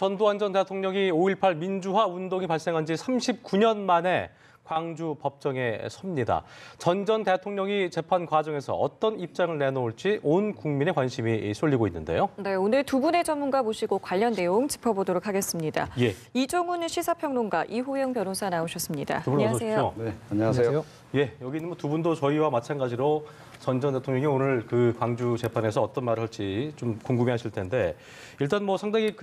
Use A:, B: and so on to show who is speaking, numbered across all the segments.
A: 전두환 전 대통령이 5.18 민주화 운동이 발생한 지 39년 만에 광주 법정에 섭니다. 전 대통령이 재판 과정에서 어떤 입장을 내놓을지 온 국민의 관심이 쏠리고 있는데요.
B: 네, 오늘 두 분의 전문가 모시고 관련 내용 짚어보도록 하겠습니다.
A: 예.
B: 이종훈 시사평론가, 이호영 변호사 나오셨습니다.
A: 두 분 어서 오십시오.
C: 네, 안녕하세요.
A: 예, 여기 있는 두 분도 저희와 마찬가지로 전 대통령이 오늘 그 광주 재판에서 어떤 말을 할지 좀 궁금해하실 텐데 일단 뭐 상당히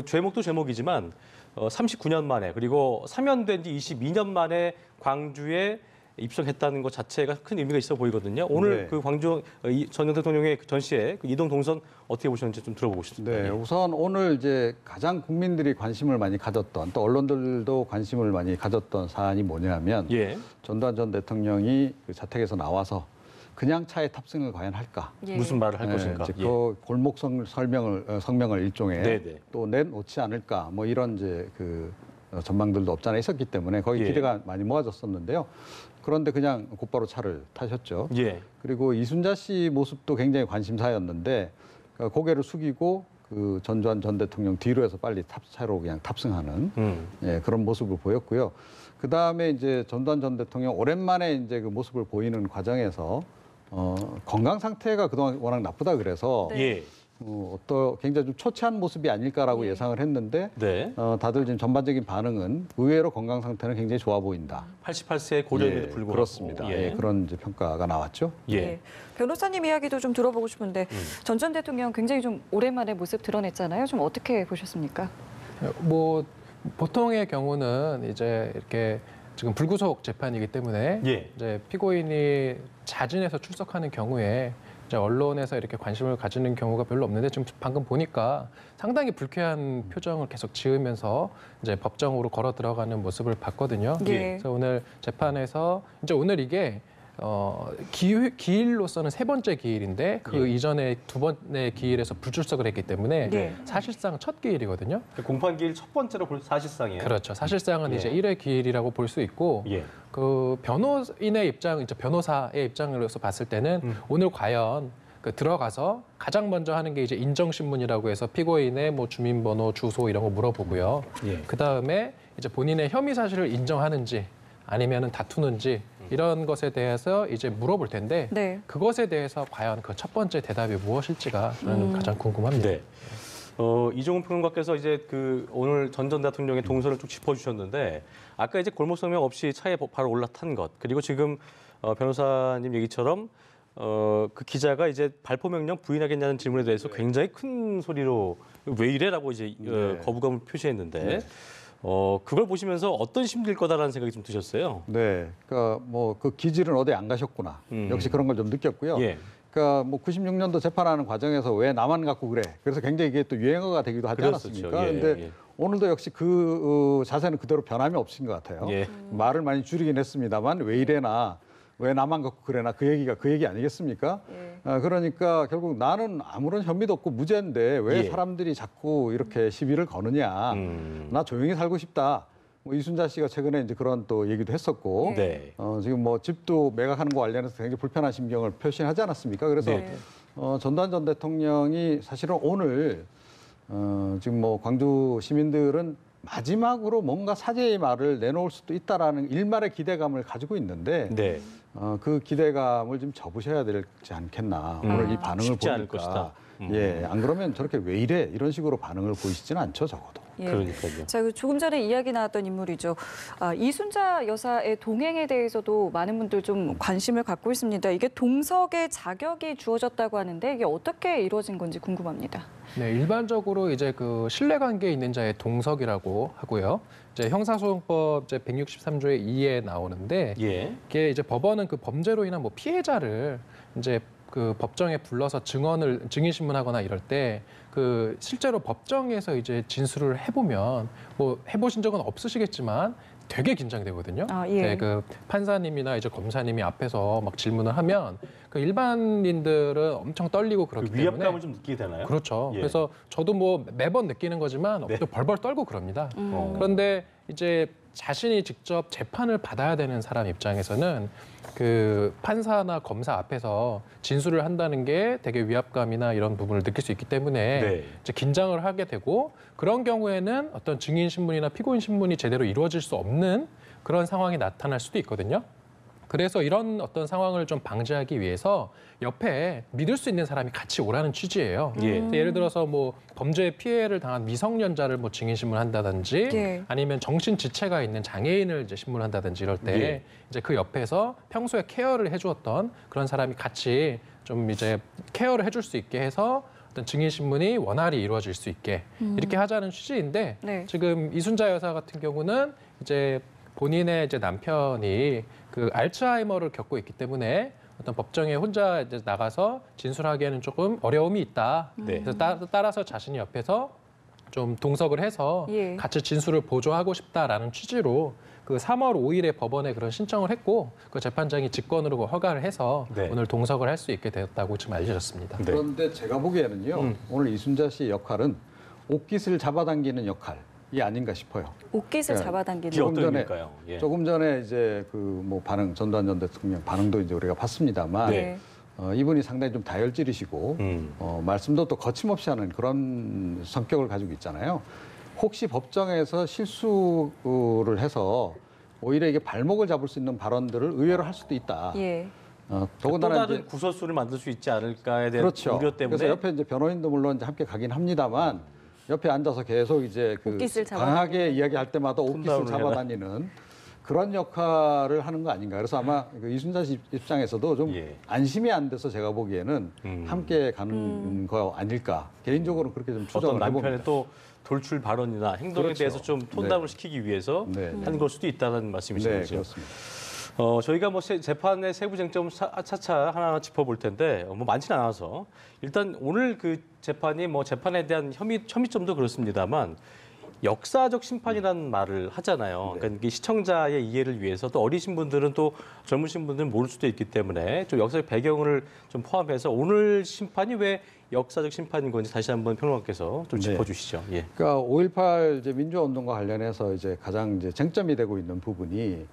A: 제목도 제목이지만 39년 만에 그리고 사면된 지 22년 만에 광주에 입성했다는 것 자체가 큰 의미가 있어 보이거든요. 오늘
C: 네.
A: 그 광주 전 대통령의 전시회 이동 동선 어떻게 보셨는지 좀 들어보고 싶습니다.
C: 네, 우선 오늘 이제 가장 국민들이 관심을 많이 가졌던 또 언론들도 관심을 많이 가졌던 사안이 뭐냐면
A: 예.
C: 전두환 전 대통령이 그 자택에서 나와서 그냥 차에 탑승을 과연 할까?
B: 예.
A: 무슨 말을 할 것인가?
C: 이제 그 골목 성명을 일종의
A: 네네.
C: 또 내놓지 않을까? 뭐 이런 이제 그 전망들도 없잖아 있었기 때문에 거기
A: 예.
C: 기대가 많이 모아졌었는데요. 그런데 그냥 곧바로 차를 타셨죠.
A: 예.
C: 그리고 이순자 씨 모습도 굉장히 관심사였는데 고개를 숙이고 그 전두환 전 대통령 뒤로 해서 빨리 차로 그냥 탑승하는 예, 그런 모습을 보였고요. 그 다음에 이제 전두환 전 대통령 오랜만에 이제 그 모습을 보이는 과정에서 건강 상태가 그동안 워낙 나쁘다 그래서
B: 네.
A: 예.
C: 굉장히 좀 초췌한 모습이 아닐까라고
B: 예.
C: 예상을 했는데
A: 네.
C: 다들 지금 전반적인 반응은 의외로 건강 상태는 굉장히 좋아 보인다.
A: 88세 고령임에도
C: 예,
A: 불구하고.
C: 그렇습니다.
A: 예.
C: 예, 그런 이제 평가가 나왔죠.
A: 예.
B: 예. 변호사님 이야기도 좀 들어보고 싶은데 전 대통령 굉장히 좀 오랜만에 모습 드러냈잖아요. 좀 어떻게 보셨습니까?
D: 뭐 보통의 경우는 이제 이렇게 지금 불구속 재판이기 때문에
A: 예.
D: 이제 피고인이 자진해서 출석하는 경우에 이제 언론에서 이렇게 관심을 가지는 경우가 별로 없는데 지금 방금 보니까 상당히 불쾌한 표정을 계속 지으면서 이제 법정으로 걸어 들어가는 모습을 봤거든요.
B: 예.
D: 그래서 오늘 재판에서 이제 오늘 이게 기일로서는 세 번째 기일인데 그
A: 예.
D: 이전에 두 번의 기일에서 불출석을 했기 때문에
B: 네.
D: 사실상 첫 기일이거든요.
A: 공판기일 첫 번째로 볼 사실상이에요.
D: 그렇죠. 사실상은
A: 예.
D: 이제 1회 기일이라고 볼 수 있고
A: 예.
D: 그 변호인의 입장, 이제 변호사의 입장으로서 봤을 때는 오늘 과연 그 들어가서 가장 먼저 하는 게 이제 인정신문이라고 해서 피고인의 뭐 주민번호, 주소 이런 거 물어보고요.
A: 예.
D: 그 다음에 이제 본인의 혐의 사실을 인정하는지 아니면은 다투는지 이런 것에 대해서 이제 물어볼 텐데
B: 네.
D: 그것에 대해서 과연 그 첫 번째 대답이 무엇일지가 저는 가장 궁금합니다.
A: 네. 이종훈 평론가께서 이제 오늘 전 대통령의 동선을 쭉 짚어주셨는데 아까 이제 골목 성명 없이 차에 바로 올라탄 것 그리고 지금 변호사님 얘기처럼 그 기자가 이제 발포 명령 부인하겠냐는 질문에 대해서 굉장히 큰 소리로 왜 이래라고 이제
C: 네.
A: 거부감을 표시했는데
C: 네.
A: 그걸 보시면서 어떤 심리일 거다라는 생각이 좀 드셨어요.
C: 네, 그러니까 뭐 그 기질은 어디 안 가셨구나. 역시 그런 걸 좀 느꼈고요.
A: 예.
C: 그러니까 뭐 96년도 재판하는 과정에서 왜 나만 갖고 그래? 그래서 굉장히 이게 또 유행어가 되기도 하지
A: 그랬었죠.
C: 않았습니까?
A: 예,
C: 그런데
A: 예.
C: 오늘도 역시 그 자세는 그대로 변함이 없으신 것 같아요.
A: 예.
C: 말을 많이 줄이긴 했습니다만 왜 이래나 왜 나만 갖고 그래나 그 얘기 아니겠습니까?
B: 예.
C: 그러니까 결국 나는 아무런 혐의도 없고 무죄인데 왜
A: 예.
C: 사람들이 자꾸 이렇게 시비를 거느냐? 나 조용히 살고 싶다. 뭐 이순자 씨가 최근에 이제 그런 또 얘기도 했었고,
A: 네.
C: 지금 뭐 집도 매각하는 거 관련해서 굉장히 불편한 심경을 표시하지 않았습니까? 그래서
B: 네.
C: 전두환 전 대통령이 사실은 오늘 지금 뭐 광주 시민들은 마지막으로 뭔가 사죄의 말을 내놓을 수도 있다라는 일말의 기대감을 가지고 있는데
A: 네.
C: 그 기대감을 좀 접으셔야 되지 않겠나. 오늘 이 반응을
A: 쉽지 않을
C: 보니까.
A: 것이다.
C: 예, 안 그러면 저렇게 왜 이래 이런 식으로 반응을 보이시지는 않죠, 적어도.
B: 예.
A: 그러니까요.
B: 자, 조금 전에 이야기 나왔던 인물이죠. 이순자 여사의 동행에 대해서도 많은 분들 좀 관심을 갖고 있습니다. 이게 동석의 자격이 주어졌다고 하는데 이게 어떻게 이루어진 건지 궁금합니다.
D: 네, 일반적으로 이제 그 신뢰관계에 있는 자의 동석이라고 하고요. 이제 형사소송법 이제 163조의 2에 나오는데
A: 예.
D: 이게 이제 법원은 그 범죄로 인한 뭐 피해자를 이제 그 법정에 불러서 증인 신문하거나 이럴 때 그 실제로 법정에서 이제 진술을 해보면 뭐 해보신 적은 없으시겠지만 되게 긴장되거든요.
B: 아, 예.
D: 네, 그 판사님이나 이제 검사님이 앞에서 막 질문을 하면 그 일반인들은 엄청 떨리고 그렇기 때문에
A: 위압감을 좀 느끼게 되나요?
D: 그렇죠.
A: 예.
D: 그래서 저도 뭐 매번 느끼는 거지만
A: 네.
D: 또 벌벌 떨고 그럽니다.
A: 어.
D: 그런데 이제 자신이 직접 재판을 받아야 되는 사람 입장에서는 그 판사나 검사 앞에서 진술을 한다는 게 되게 위압감이나 이런 부분을 느낄 수 있기 때문에
A: 네.
D: 이제 긴장을 하게 되고 그런 경우에는 어떤 증인 신문이나 피고인 신문이 제대로 이루어질 수 없는 그런 상황이 나타날 수도 있거든요. 그래서 이런 어떤 상황을 좀 방지하기 위해서 옆에 믿을 수 있는 사람이 같이 오라는 취지예요.
A: 예.
D: 예를 들어서 뭐 범죄 피해를 당한 미성년자를 뭐 증인 신문한다든지
B: 예.
D: 아니면 정신 지체가 있는 장애인을 이제 신문한다든지 이럴 때
A: 예.
D: 이제 그 옆에서 평소에 케어를 해주었던 그런 사람이 같이 좀 이제 케어를 해줄 수 있게 해서 어떤 증인 신문이 원활히 이루어질 수 있게 이렇게 하자는 취지인데
B: 네.
D: 지금 이순자 여사 같은 경우는 이제 본인의 이제 남편이 그 알츠하이머를 겪고 있기 때문에 어떤 법정에 혼자 이제 나가서 진술하기에는 조금 어려움이 있다.
A: 네.
D: 그래서 따라서 자신이 옆에서 좀 동석을 해서
B: 예.
D: 같이 진술을 보조하고 싶다라는 취지로 그 3월 5일에 법원에 그런 신청을 했고 그 재판장이 직권으로 허가를 해서
A: 네.
D: 오늘 동석을 할 수 있게 되었다고 지금 알려졌습니다.
A: 네.
C: 그런데 제가 보기에는요. 오늘 이순자 씨의 역할은 옷깃을 잡아당기는 역할이 아닌가 싶어요.
B: 옷깃을
C: 네.
B: 잡아당기는.
A: 이게 어떤
C: 전에-
A: 의미일까요? 예.
C: 조금 전에 이제 그 뭐 반응 전두환 전 대통령 반응도 이제 우리가 봤습니다만
A: 네.
C: 이분이 상당히 좀 다혈질이시고 말씀도 또 거침없이 하는 그런 성격을 가지고 있잖아요. 혹시 법정에서 실수를 해서 오히려 이게 발목을 잡을 수 있는 발언들을 의외로 할 수도 있다.
B: 예.
A: 또
C: 더군다나
A: 다른
C: 이제
A: 구설수를 만들 수 있지 않을까에 대한
C: 그렇죠.
A: 우려 때문에
C: 그래서 옆에 이제 변호인도 물론 이제 함께 가긴 합니다만 옆에 앉아서 계속 이제 그
B: 옷깃을
C: 강하게 이야기할 때마다 옷깃을
A: 톤다운을
C: 잡아다니는 그런 역할을 하는 거 아닌가. 그래서 아마 그 이순자 씨 입장에서도 좀
A: 예.
C: 안심이 안 돼서 제가 보기에는 함께 가는 거 아닐까. 개인적으로 그렇게 좀
A: 어떤
C: 추정을
A: 남편의
C: 해봅니다.
A: 또 돌출 발언이나 행동에
C: 그렇죠.
A: 대해서 좀 톤다운을 시키기 위해서
C: 네.
A: 하는 걸 수도 있다는 말씀이신
C: 네,
A: 거죠.
C: 그렇습니다.
A: 저희가 뭐 재판의 세부 쟁점 차차 하나하나 짚어볼 텐데 뭐 많지는 않아서 일단 오늘 그 재판이 뭐 재판에 대한 혐의점도 그렇습니다만 역사적 심판이라는 말을 하잖아요. 그러니까 이게 시청자의 이해를 위해서 또 어리신 분들은 또 젊으신 분들은 모를 수도 있기 때문에 좀 역사적 배경을 좀 포함해서 오늘 심판이 왜 역사적 심판인 건지 다시 한번 평론가께서 좀
C: 네.
A: 짚어주시죠. 예.
C: 그러니까 5.18 이제 민주화운동과 관련해서 이제 가장 이제 쟁점이 되고 있는 부분이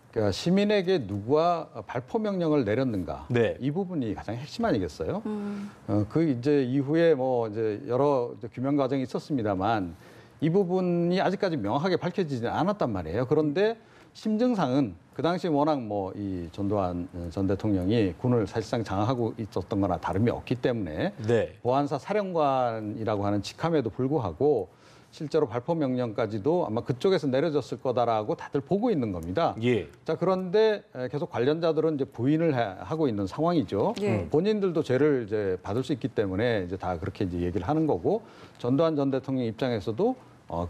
C: 그러니까 시민에게 누가 발포 명령을 내렸는가
A: 네.
C: 이 부분이 가장 핵심 아니겠어요? 그 이제 이후에 뭐 이제 여러 이제 규명 과정이 있었습니다만 이 부분이 아직까지 명확하게 밝혀지지 않았단 말이에요. 그런데 심증상은 그 당시 워낙 뭐 이 전두환 전 대통령이 군을 사실상 장악하고 있었던 거나 다름이 없기 때문에
A: 네.
C: 보안사 사령관이라고 하는 직함에도 불구하고 실제로 발포 명령까지도 아마 그쪽에서 내려졌을 거다라고 다들 보고 있는 겁니다.
A: 예.
C: 자, 그런데 계속 관련자들은 이제 부인을 하고 있는 상황이죠.
B: 예.
C: 본인들도 죄를 이제 받을 수 있기 때문에 이제 다 그렇게 이제 얘기를 하는 거고 전두환 전 대통령 입장에서도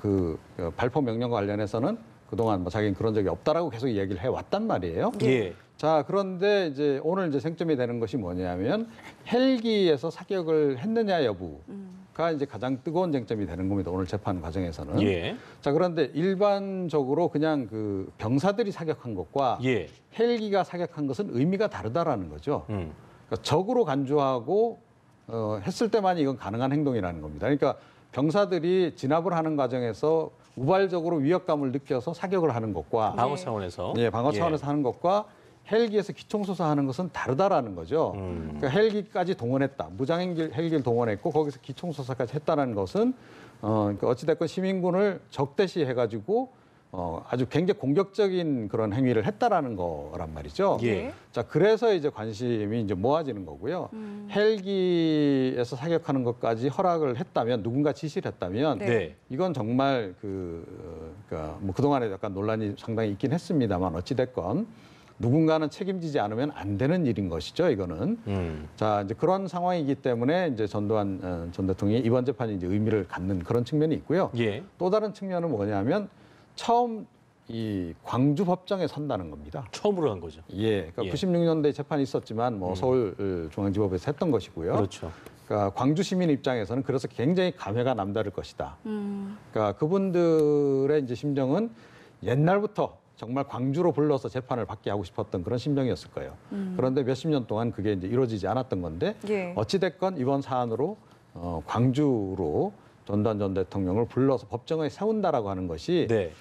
C: 그 발포 명령과 관련해서는 그동안 뭐 자기는 그런 적이 없다라고 계속 얘기를 해왔단 말이에요.
A: 예.
C: 자, 그런데 이제 오늘 이제 쟁점이 되는 것이 뭐냐면 헬기에서 사격을 했느냐 여부가 이제 가장 뜨거운 쟁점이 되는 겁니다. 오늘 재판 과정에서는.
A: 예.
C: 자, 그런데 일반적으로 그냥 그 병사들이 사격한 것과
A: 예.
C: 헬기가 사격한 것은 의미가 다르다라는 거죠.
A: 음.
C: 그러니까 적으로 간주하고 했을 때만 이건 가능한 행동이라는 겁니다. 그러니까 병사들이 진압을 하는 과정에서 우발적으로 위협감을 느껴서 사격을 하는 것과
A: 방어
B: 네.
A: 차원에서.
C: 예, 방어 차원에서 하는 것과 헬기에서 기총소사하는 것은 다르다라는 거죠. 그러니까 헬기까지 동원했다. 무장 헬기를 동원했고 거기서 기총소사까지 했다는 것은 그러니까 어찌됐건 시민군을 적대시해가지고 아주 굉장히 공격적인 그런 행위를 했다라는 거란 말이죠.
A: 예.
C: 자, 그래서 이제 관심이 이제 모아지는 거고요. 헬기에서 사격하는 것까지 허락을 했다면 누군가 지시를 했다면
B: 네.
A: 네.
C: 이건 정말 그러니까 뭐 그동안에 약간 논란이 상당히 있긴 했습니다만 어찌됐건 누군가는 책임지지 않으면 안 되는 일인 것이죠, 이거는. 자, 이제 그런 상황이기 때문에 이제 전두환 전 대통령이 이번 재판이 이제 의미를 갖는 그런 측면이 있고요.
A: 예.
C: 또 다른 측면은 뭐냐면 처음 이 광주 법정에 선다는 겁니다.
A: 처음으로 한 거죠.
C: 예, 그러니까
A: 예.
C: 90년대 재판이 있었지만 뭐 서울중앙지법에서 했던 것이고요.
A: 그렇죠.
C: 그러니까 광주 시민 입장에서는 그래서 굉장히 감회가 남다를 것이다. 그러니까 그분들의 이제 심정은 옛날부터 정말 광주로 불러서 재판을 받게 하고 싶었던 그런 심정이었을 거예요. 그런데 몇십 년 동안 그게 이제 이루어지지 않았던 건데
B: 예.
C: 어찌됐건 이번 사안으로 광주로 전두환 전 대통령을 불러서 법정에 세운다라고 하는 것이
A: 네.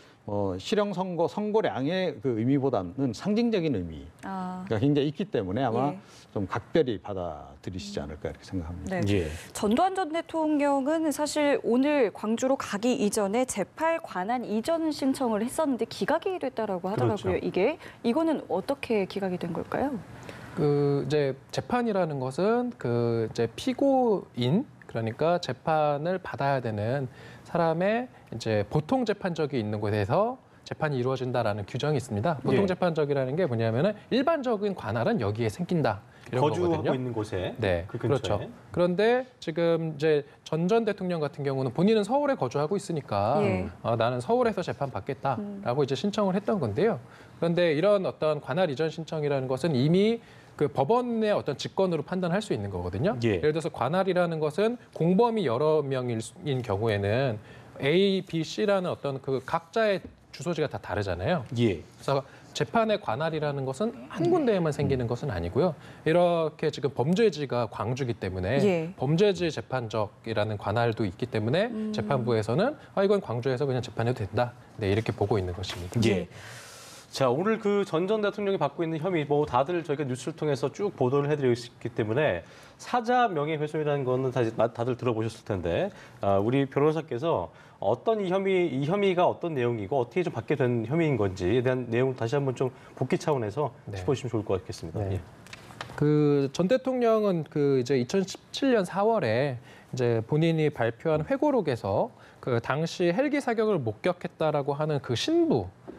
C: 실형 선고량의 그 의미보다는 상징적인 의미가 굉장히 있기 때문에 아마
B: 예.
C: 좀 각별히 받아들이시지 않을까 이렇게 생각합니다.
B: 네.
A: 예.
B: 전두환 전 대통령은 사실 오늘 광주로 가기 이전에 재팔 관할 이전 신청을 했었는데 기각이 됐다라고 하더라고요.
A: 그렇죠.
B: 이거는 어떻게 기각이 된 걸까요?
D: 그 이제 재판이라는 것은 그 이제 피고인 그러니까 재판을 받아야 되는 사람의 이제 보통 재판적이 있는 곳에서 재판이 이루어진다라는 규정이 있습니다. 보통
A: 예.
D: 재판적이라는 게 뭐냐면은 일반적인 관할은 여기에 생긴다. 이런
A: 거주하고
D: 거거든요.
A: 있는 곳에.
D: 네,
A: 그 근처에.
D: 그렇죠. 그런데 지금 이제 전 대통령 같은 경우는 본인은 서울에 거주하고 있으니까
B: 예.
D: 나는 서울에서 재판 받겠다라고 이제 신청을 했던 건데요. 그런데 이런 어떤 관할 이전 신청이라는 것은 이미 그 법원의 어떤 직권으로 판단할 수 있는 거거든요.
A: 예.
D: 예를 들어서 관할이라는 것은 공범이 여러 명인 경우에는 A, B, C라는 어떤 그 각자의 주소지가 다 다르잖아요.
A: 예.
D: 그래서 재판의 관할이라는 것은 한 군데에만 생기는 것은 아니고요. 이렇게 지금 범죄지가 광주기 때문에
B: 예.
D: 범죄지 재판적이라는 관할도 있기 때문에 재판부에서는 이건 광주에서 그냥 재판해도 된다. 네, 이렇게 보고 있는 것입니다.
A: 예. 자, 오늘 그 전 대통령이 받고 있는 혐의, 뭐 다들 저희가 뉴스를 통해서 쭉 보도를 해드렸기 때문에 사자 명예훼손이라는 거는 다들 들어보셨을 텐데, 우리 변호사께서 어떤 이 혐의가 어떤 내용이고 어떻게 좀 받게 된 혐의인 건지에 대한 내용 다시 한번 좀 복귀 차원에서
D: 네.
A: 짚어주시면 좋을 것 같겠습니다.
D: 네.
A: 예.
D: 그 전 대통령은 그 이제 2017년 4월에 이제 본인이 발표한 회고록에서 그 당시 헬기 사격을 목격했다라고 하는 그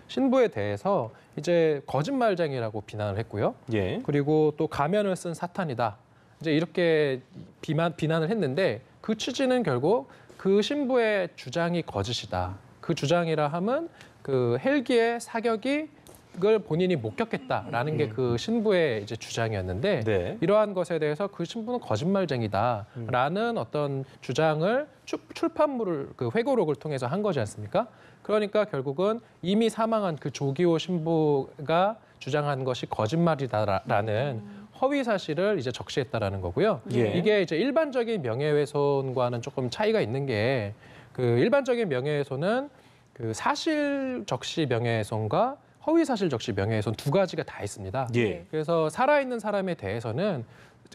D: 신부에 대해서 이제 거짓말쟁이라고 비난을 했고요.
A: 예.
D: 그리고 또 가면을 쓴 사탄이다. 이제 이렇게 비난을 했는데 그 취지는 결국 그 신부의 주장이 거짓이다. 그 주장이라 함은 그 헬기의 사격이 그걸 본인이 목격했다라는 게 그 신부의 이제 주장이었는데
A: 네.
D: 이러한 것에 대해서 그 신부는 거짓말쟁이다라는 어떤 주장을 출판물을 그 회고록을 통해서 한 거지 않습니까? 그러니까 결국은 이미 사망한 그 조기호 신부가 주장한 것이 거짓말이다라는 허위 사실을 이제 적시했다라는 거고요.
A: 예.
D: 이게 이제 일반적인 명예훼손과는 조금 차이가 있는 게 그 일반적인 명예훼손은 그 사실 적시 명예훼손과 허위 사실 적시 명예훼손 두 가지가 다 있습니다.
A: 예.
D: 그래서 살아있는 사람에 대해서는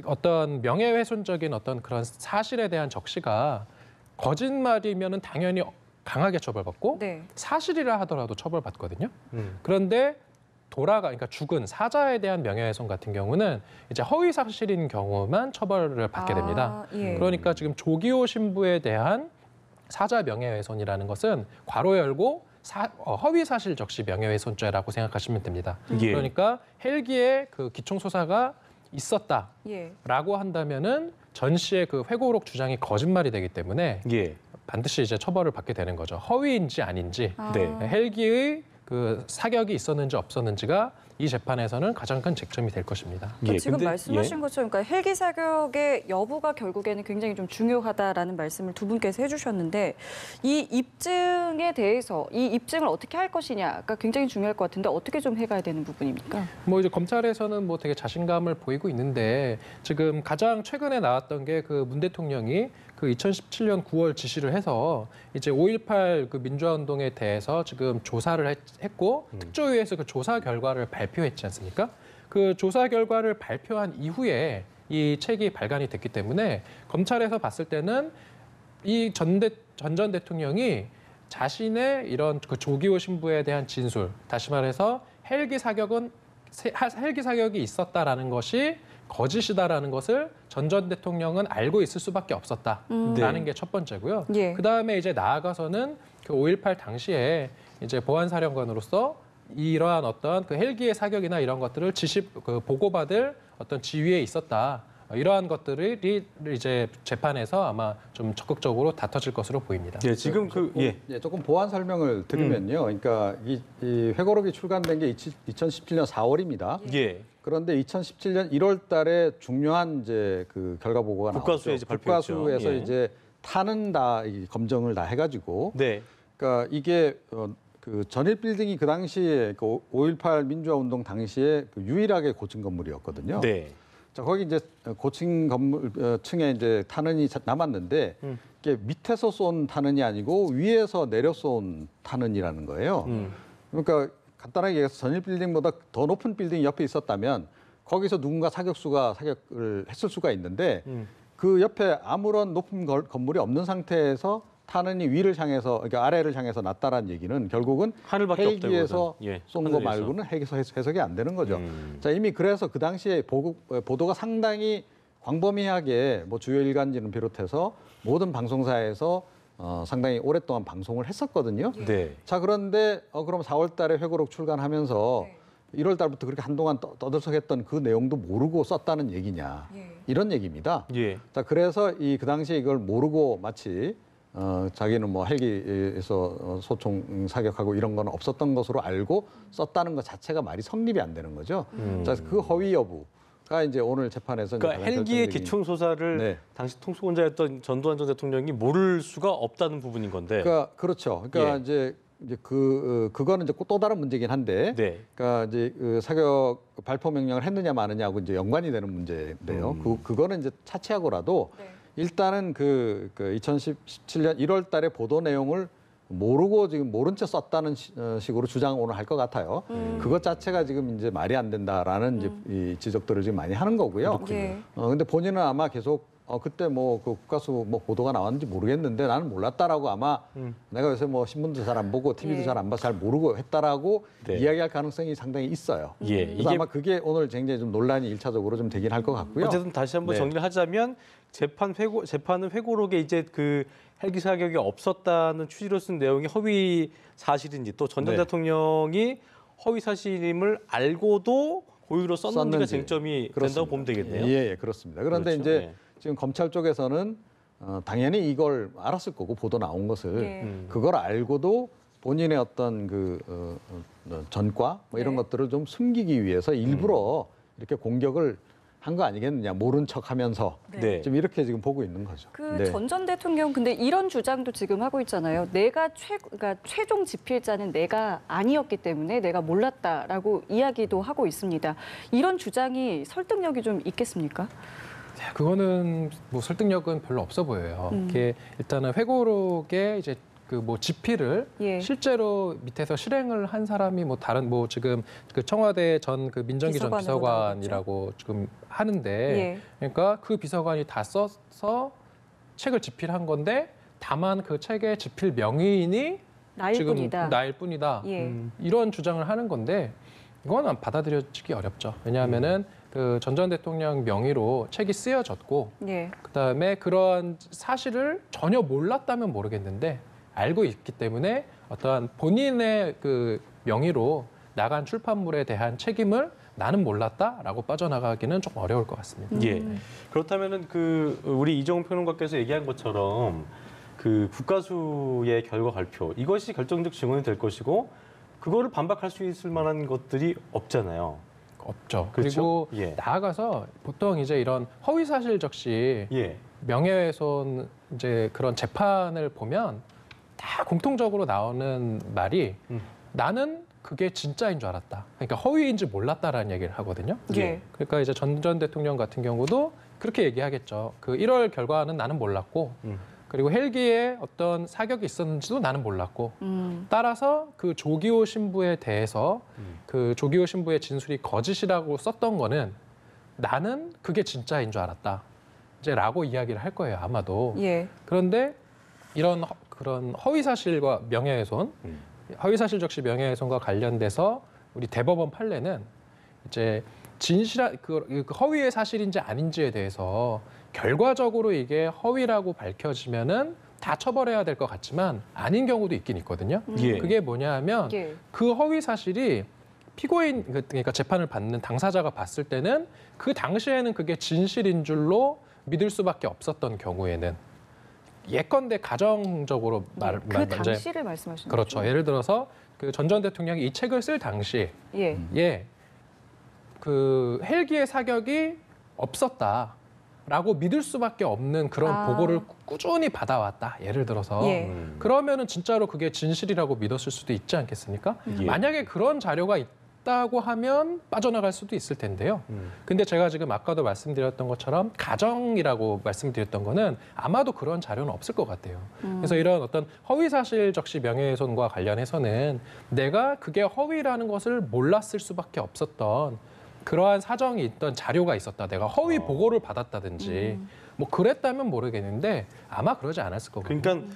D: 어떤 명예훼손적인 어떤 그런 사실에 대한 적시가 거짓말이면은 당연히 강하게 처벌받고
B: 네.
D: 사실이라 하더라도 처벌받거든요. 그런데 그러니까 죽은 사자에 대한 명예훼손 같은 경우는 이제 허위 사실인 경우만 처벌을 받게 됩니다.
B: 예.
D: 그러니까 지금 조기호 신부에 대한 사자 명예훼손이라는 것은 괄호 열고 허위 사실 적시 명예훼손죄라고 생각하시면 됩니다.
A: 예.
D: 그러니까 헬기에 그 기총소사가 있었다라고
B: 예.
D: 한다면은 전 씨의 그 회고록 주장이 거짓말이 되기 때문에
A: 예.
D: 반드시 이제 처벌을 받게 되는 거죠. 허위인지 아닌지.
A: 네.
D: 헬기의 그 사격이 있었는지 없었는지가 이 재판에서는 가장 큰 쟁점이 될 것입니다.
B: 그러니까 지금
A: 근데-
B: 말씀하신 것처럼 그러니까 헬기 사격의 여부가 결국에는 굉장히 좀 중요하다라는 말씀을 두 분께서 해주셨는데 이 입증에 대해서 이 입증을 어떻게 할 것이냐가 굉장히 중요할 것 같은데 어떻게 좀 해가야 되는 부분입니까?
D: 뭐 이제 검찰에서는 뭐 되게 자신감을 보이고 있는데 지금 가장 최근에 나왔던 게 그 문 대통령이 그 2017년 9월 지시를 해서 이제 5.18 그 민주화운동에 대해서 지금 조사를 했고 특조위에서 그 조사 결과를 발표했지 않습니까? 그 조사 결과를 발표한 이후에 이 책이 발간이 됐기 때문에 검찰에서 봤을 때는 이 전 대통령이 자신의 이런 그 조기호 신부에 대한 진술, 다시 말해서 헬기 사격이 있었다라는 것이 거짓이다라는 것을 전 대통령은 알고 있을 수밖에 없었다라는 게 첫 번째고요.
B: 예.
D: 그 다음에 이제 나아가서는 그 5.18 당시에 이제 보안사령관으로서 이러한 어떤 그 헬기의 사격이나 이런 것들을 보고받을 어떤 지위에 있었다. 이러한 것들이 이제 재판에서 아마 좀 적극적으로 다퉈질 것으로 보입니다.
A: 예, 지금
C: 조금 보완 설명을 드리면요. 그러니까 이 회고록이 출간된 게 2017년 4월입니다.
A: 예.
C: 그런데 2017년 1월 달에 중요한 이제 그 결과 보고가
A: 국가수에
C: 나왔죠.
A: 이제 발표했죠.
C: 국가수에서
A: 예.
C: 이제 탄은 다 검증을 다 해가지고
A: 네.
C: 그러니까 이게 그 전일 빌딩이 그 당시에 그 5.18 민주화 운동 당시에 그 유일하게 고층 건물이었거든요.
A: 네.
C: 자, 거기 이제 고층 건물 층에 이제 탄원이 남았는데 이게 밑에서 쏜 탄원이 아니고 위에서 내려 쏜 탄원이라는 거예요. 그러니까 간단하게 얘기해서 전일 빌딩보다 더 높은 빌딩이 옆에 있었다면 거기서 누군가 사격을 했을 수가 있는데 그 옆에 아무런 높은 건물이 없는 상태에서 탄원이 위를 향해서 그러니까 아래를 향해서 났다라는 얘기는 결국은
A: 하늘밖에
C: 헬기에서
A: 없다고 예,
C: 쏜 거 말고는 헬기에서 해석이 안 되는 거죠. 자, 이미 그래서 그 당시에 보도가 상당히 광범위하게 뭐 주요 일간지는 비롯해서 모든 방송사에서 상당히 오랫동안 방송을 했었거든요.
A: 네.
C: 자, 그런데 그럼 4월 달에 회고록 출간하면서 1월 달부터 그렇게 한동안 떠들썩했던 그 내용도 모르고 썼다는 얘기냐. 이런 얘기입니다.
A: 예.
C: 자, 그래서 그 당시에 이걸 모르고 마치 자기는 뭐 헬기에서 소총 사격하고 이런 건 없었던 것으로 알고 썼다는 것 자체가 말이 성립이 안 되는 거죠. 자, 그 허위 여부가 이제 오늘 재판에서
A: 그러니까 헬기의 기총 소사를
C: 네.
A: 당시 통수권자였던 전두환 전 대통령이 모를 수가 없다는 부분인 건데.
C: 그러니까 그렇죠. 그러니까
A: 예.
C: 이제 그거는 이제 또 다른 문제긴 한데,
A: 네.
C: 그러니까 이제 그 사격 발포 명령을 했느냐 마느냐하고 이제 연관이 되는 문제인데요. 그거는 이제 차치하고라도 일단은 그 2017년 1월 달에 보도 내용을 모르고 지금 모른 채 썼다는 식으로 주장을 오늘 할 것 같아요. 그것 자체가 지금 이제 말이 안 된다라는 이제 이 지적들을 지금 많이 하는 거고요. 근데 본인은 아마 계속 그때 뭐 그 국가수 뭐 보도가 나왔는지 모르겠는데 나는 몰랐다라고 아마 내가 요새 뭐 신문도 잘 안 보고 TV도 잘 안 봐서 잘 모르고 했다라고
A: 네.
C: 이야기할 가능성이 상당히 있어요.
A: 예.
C: 그래서 아마 그게 오늘 굉장히 좀 논란이 일차적으로 좀 되긴 할 것 같고요.
A: 어쨌든 다시 한번
C: 네.
A: 정리를 하자면 재판은 회고록에 이제 그 헬기 사격이 없었다는 취지로 쓴 내용이 허위 사실인지 또 전 전
C: 네.
A: 대통령이 허위 사실임을 알고도 고의로 썼는지가
C: 썼는지.
A: 쟁점이
C: 그렇습니다.
A: 된다고 보면 되겠네요.
C: 예, 그렇습니다. 그런데
A: 그렇죠.
C: 이제
A: 예.
C: 지금 검찰 쪽에서는 당연히 이걸 알았을 거고 보도 나온 것을 그걸 알고도 본인의 어떤 그 전과 뭐 이런 것들을 좀 숨기기 위해서 일부러 이렇게 공격을 한 거 아니겠느냐, 모른 척하면서
A: 네.
C: 지금 이렇게 지금 보고 있는 거죠.
B: 그 전 대통령 근데 이런 주장도 지금 하고 있잖아요. 그러니까 최종 집필자는 내가 아니었기 때문에 내가 몰랐다라고 이야기도 하고 있습니다. 이런 주장이 설득력이 좀 있겠습니까?
D: 그거는 뭐 설득력은 별로 없어 보여요. 이게 일단은 회고록에 이제 그 뭐 집필을
B: 예.
D: 실제로 밑에서 실행을 한 사람이 뭐 다른 뭐 지금 그 청와대 전 그 민정기 전
B: 비서관으로
D: 비서관이라고 지금 하는데
B: 예.
D: 그러니까 그 비서관이 다 써서 책을 집필한 건데 다만 그 책의 집필 명의인이
B: 나일
D: 지금
B: 뿐이다.
D: 나일 뿐이다.
B: 예.
D: 이런 주장을 하는 건데 이건 받아들여지기 어렵죠. 왜냐하면은 그 전 대통령 명의로 책이 쓰여졌고
B: 예.
D: 그다음에 그런 사실을 전혀 몰랐다면 모르겠는데 알고 있기 때문에 어떠한 본인의 그 명의로 나간 출판물에 대한 책임을 나는 몰랐다라고 빠져나가기는 좀 어려울 것 같습니다.
A: 예. 그렇다면은 그 우리 이정훈 평론가께서 얘기한 것처럼 그 국가수의 결과 발표 이것이 결정적 증언이 될 것이고 그거를 반박할 수 있을 만한 것들이 없잖아요.
D: 없죠.
A: 그렇죠?
D: 그리고
A: 예.
D: 나아가서 보통 이제 이런 허위 사실 적시
A: 예.
D: 명예훼손 이제 그런 재판을 보면 다 공통적으로 나오는 말이 나는 그게 진짜인 줄 알았다. 그러니까 허위인지 몰랐다라는 얘기를 하거든요.
B: 예.
D: 그러니까 이제 전 대통령 같은 경우도 그렇게 얘기하겠죠. 그 1월 결과는 나는 몰랐고 그리고 헬기에 어떤 사격이 있었는지도 나는 몰랐고 따라서 그 조기호 신부에 대해서 그 조기호 신부의 진술이 거짓이라고 썼던 거는 나는 그게 진짜인 줄 알았다. 이제 라고 이야기를 할 거예요, 아마도.
B: 예.
D: 그런데 그런 허위 사실과 명예훼손, 허위 사실 적시 명예훼손과 관련돼서 우리 대법원 판례는 이제 진실한 그 허위의 사실인지 아닌지에 대해서 결과적으로 이게 허위라고 밝혀지면은 다 처벌해야 될 것 같지만 아닌 경우도 있긴 있거든요.
A: 예.
D: 그게 뭐냐하면
B: 예.
D: 그 허위 사실이 피고인 그러니까 재판을 받는 당사자가 봤을 때는 그 당시에는 그게 진실인 줄로 믿을 수밖에 없었던 경우에는 예컨대 가정적으로
B: 그 당시를 말씀하시는
D: 그렇죠.
B: 거죠?
D: 예를 들어서 그 전 대통령이 이 책을 쓸 당시에
B: 예.
D: 그 헬기의 사격이 없었다라고 믿을 수밖에 없는 그런 보고를 꾸준히 받아왔다. 예를 들어서 그러면은 진짜로 그게 진실이라고 믿었을 수도 있지 않겠습니까?
A: 예.
D: 만약에 그런 자료가 없다고 하면 빠져나갈 수도 있을 텐데요. 근데 제가 지금 아까도 말씀드렸던 것처럼 가정이라고 말씀드렸던 거는 아마도 그런 자료는 없을 것 같아요. 그래서 이런 어떤 허위사실 적시 명예훼손과 관련해서는 내가 그게 허위라는 것을 몰랐을 수밖에 없었던 그러한 사정이 있던 자료가 있었다. 내가 허위 보고를 받았다든지 뭐 그랬다면 모르겠는데 아마 그러지 않았을 거거든요.
A: 그러니까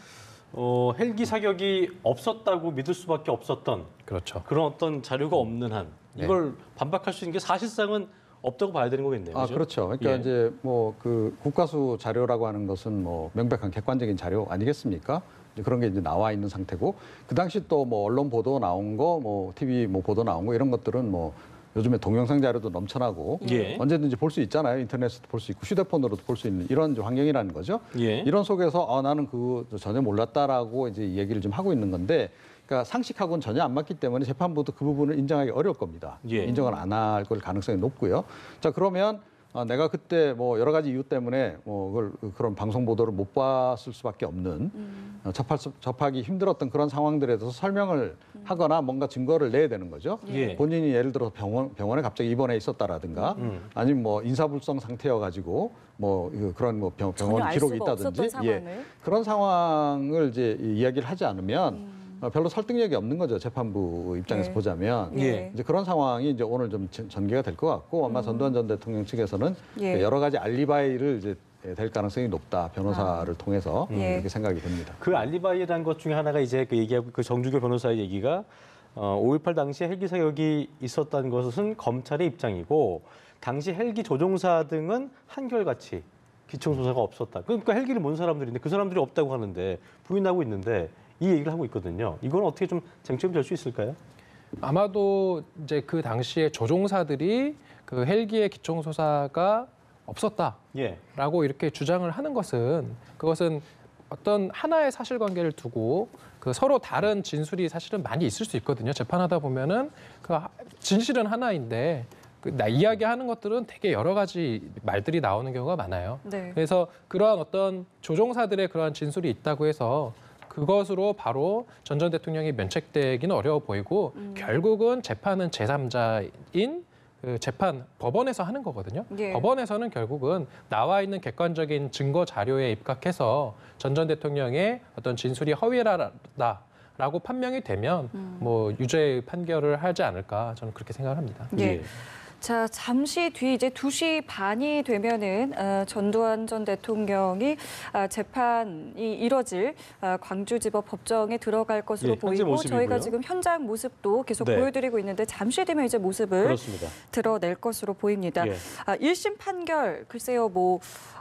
A: 헬기 사격이 없었다고 믿을 수밖에 없었던
D: 그렇죠.
A: 그런 어떤 자료가 없는 한 이걸 반박할 수 있는 게 사실상은 없다고 봐야 되는 거겠네요.
C: 아, 그렇죠. 그러니까
A: 예.
C: 이제 뭐 그 국가수 자료라고 하는 것은 뭐 명백한 객관적인 자료 아니겠습니까? 이제 그런 게 이제 나와 있는 상태고 그 당시 또 뭐 언론 보도 나온 거, 뭐 TV 뭐 보도 나온 거 이런 것들은 뭐 요즘에 동영상 자료도 넘쳐나고
A: 예.
C: 언제든지 볼 수 있잖아요. 인터넷에도 볼 수 있고 휴대폰으로도 볼 수 있는 이런 환경이라는 거죠.
A: 예.
C: 이런 속에서 나는 그거 전혀 몰랐다라고 이제 얘기를 좀 하고 있는 건데, 그러니까 상식하고는 전혀 안 맞기 때문에 재판부도 그 부분을 인정하기 어려울 겁니다.
A: 예.
C: 인정을 안 할 걸 가능성이 높고요. 자, 그러면 내가 그때 뭐 여러 가지 이유 때문에 뭐 그런 방송 보도를 못 봤을 수밖에 없는 접하기 힘들었던 그런 상황들에 대해서 설명을 하거나 뭔가 증거를 내야 되는 거죠.
A: 예.
C: 본인이 예를 들어 병원에 갑자기 입원해 있었다라든가 아니면 뭐 인사불성 상태여 가지고 뭐 그런 뭐
B: 전혀
C: 병원
B: 알
C: 기록이
B: 수가
C: 있다든지
B: 없었던 상황을.
C: 그런 상황을 이제 이야기를 하지 않으면 별로 설득력이 없는 거죠. 재판부 입장에서
B: 네.
C: 보자면.
A: 예.
C: 이제 그런 상황이 이제 오늘 좀 전개가 될 것 같고 아마 전두환 전 대통령 측에서는
B: 예.
C: 여러 가지 알리바이를 이제 될 가능성이 높다. 변호사를 통해서
B: 예.
C: 이렇게 생각이 됩니다.
A: 그 알리바이라는 것 중에 하나가 이제 그 얘기하고 그 정주교 변호사의 얘기가 5.18 당시에 헬기 사격이 있었다는 것은 검찰의 입장이고 당시 헬기 조종사 등은 한결같이 기총소사가 없었다. 그러니까 헬기를 몬 사람들인데 그 사람들이 없다고 하는데 부인하고 있는데 이 얘기를 하고 있거든요. 이건 어떻게 좀 쟁점이 될 수 있을까요?
D: 아마도 이제 그 당시에 조종사들이 그 헬기의 기총소사가 없었다라고
A: 예.
D: 이렇게 주장을 하는 것은 그것은 어떤 하나의 사실관계를 두고 그 서로 다른 진술이 사실은 많이 있을 수 있거든요. 재판하다 보면은 그 진실은 하나인데 나 이야기하는 것들은 되게 여러 가지 말들이 나오는 경우가 많아요.
B: 네.
D: 그래서 그러한 어떤 조종사들의 그러한 진술이 있다고 해서 그것으로 바로 전 대통령이 면책되기는 어려워 보이고 결국은 재판은 제3자인 그 재판 법원에서 하는 거거든요.
B: 예.
D: 법원에서는 결국은 나와 있는 객관적인 증거 자료에 입각해서 전 대통령의 어떤 진술이 허위라고 판명이 되면 뭐 유죄 판결을 하지 않을까 저는 그렇게 생각을 합니다.
B: 예. 자, 잠시 뒤 이제 2시 반이 되면은 전두환 전 대통령이 재판이 이뤄질 광주지법 법정에 들어갈 것으로
A: 예, 현재
B: 보이고
A: 모습이고요.
B: 저희가 지금 현장 모습도 계속
A: 네.
B: 보여드리고 있는데 잠시 뒤면 이제 모습을
A: 그렇습니다.
B: 드러낼 것으로 보입니다.
A: 예.
B: 1심 판결 글쎄요 뭐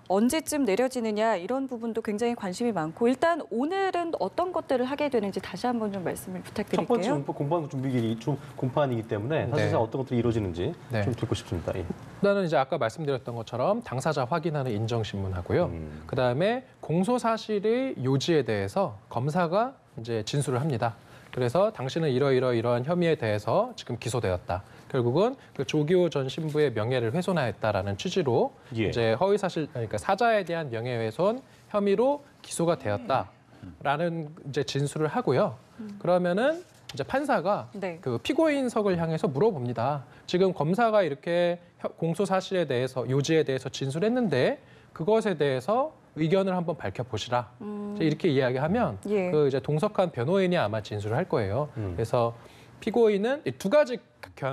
B: 언제쯤 내려지느냐 이런 부분도 굉장히 관심이 많고 일단 오늘은 어떤 것들을 하게 되는지 다시 한번 좀 말씀을
A: 첫
B: 부탁드릴게요.
A: 번째 공판 준비일이 좀 공판이기 때문에 사실상
D: 네.
A: 어떤 것들이 이루어지는지
D: 네.
A: 좀 듣고 싶습니다. 예.
D: 일단은 이제 아까 말씀드렸던 것처럼 당사자 확인하는 인정신문하고요. 그다음에 공소 사실의 요지에 대해서 검사가 이제 진술을 합니다. 그래서 당신은 이러이러이러한 혐의에 대해서 지금 기소되었다. 결국은 그 조기호 전 신부의 명예를 훼손하였다라는 취지로
A: 예.
D: 이제 허위 사실 그러니까 사자에 대한 명예훼손 혐의로 기소가 되었다라는 이제 진술을 하고요. 그러면은 이제 판사가
B: 네.
D: 그 피고인석을 향해서 물어봅니다. 지금 검사가 이렇게 공소 사실에 대해서 요지에 대해서 진술했는데 그것에 대해서 의견을 한번 밝혀보시라. 이렇게 이야기하면
B: 예.
D: 그 이제 동석한 변호인이 아마 진술을 할 거예요. 그래서 피고인은 두 가지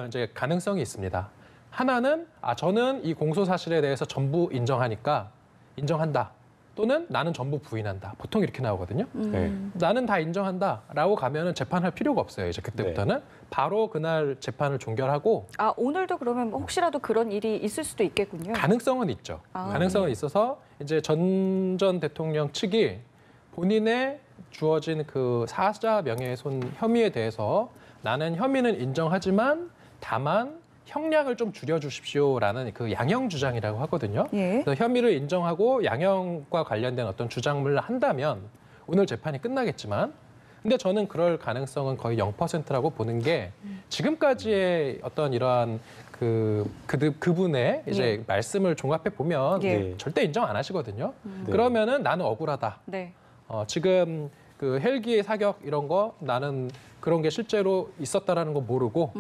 D: 이제 가능성이 있습니다. 하나는 저는 이 공소 사실에 대해서 전부 인정하니까 인정한다. 또는 나는 전부 부인한다. 보통 이렇게 나오거든요.
A: 네.
D: 나는 다 인정한다라고 가면은 재판할 필요가 없어요. 이제 그때부터는 바로 그날 재판을 종결하고
B: 오늘도 그러면 혹시라도 그런 일이 있을 수도 있겠군요.
D: 가능성은 있죠. 가능성은 있어서 이제 전 대통령 측이 본인의 주어진 그 사자 명예훼손 혐의에 대해서 나는 혐의는 인정하지만 다만 형량을 좀 줄여주십시오라는 그 양형 주장이라고 하거든요.
B: 예.
D: 그래서 혐의를 인정하고 양형과 관련된 어떤 주장을 한다면 오늘 재판이 끝나겠지만 근데 저는 그럴 가능성은 거의 0%라고 보는 게 지금까지의 어떤 이러한 그분의 이제 말씀을 종합해 보면
B: 예.
D: 절대 인정 안 하시거든요. 그러면은 나는 억울하다.
B: 네.
D: 지금 그 헬기의 사격 이런 거 나는 그런 게 실제로 있었다라는 거 모르고